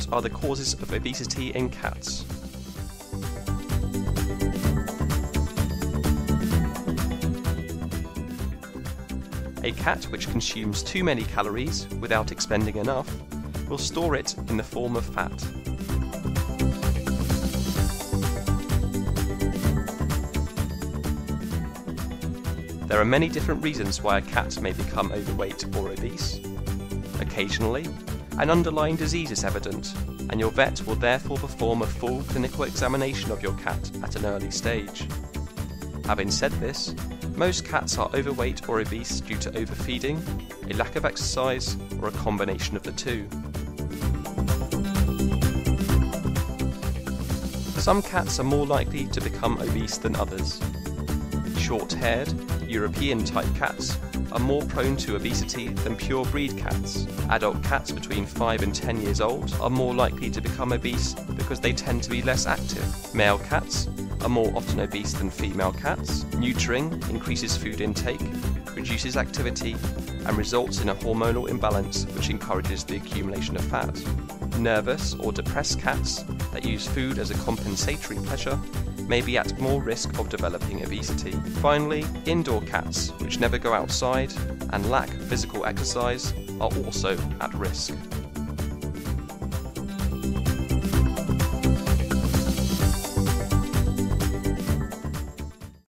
What are the causes of obesity in cats? A cat which consumes too many calories without expending enough will store it in the form of fat. There are many different reasons why a cat may become overweight or obese. Occasionally, an underlying disease is evident, and your vet will therefore perform a full clinical examination of your cat at an early stage. Having said this, most cats are overweight or obese due to overfeeding, a lack of exercise, or a combination of the two. Some cats are more likely to become obese than others. Short-haired, European-type cats are more prone to obesity than pure-breed cats. Adult cats between 5 and 10 years old are more likely to become obese because they tend to be less active. Male cats are more often obese than female cats. Neutering increases food intake, reduces activity, and results in a hormonal imbalance which encourages the accumulation of fat. Nervous or depressed cats that use food as a compensatory pleasure may be at more risk of developing obesity. Finally, indoor cats, which never go outside and lack physical exercise, are also at risk.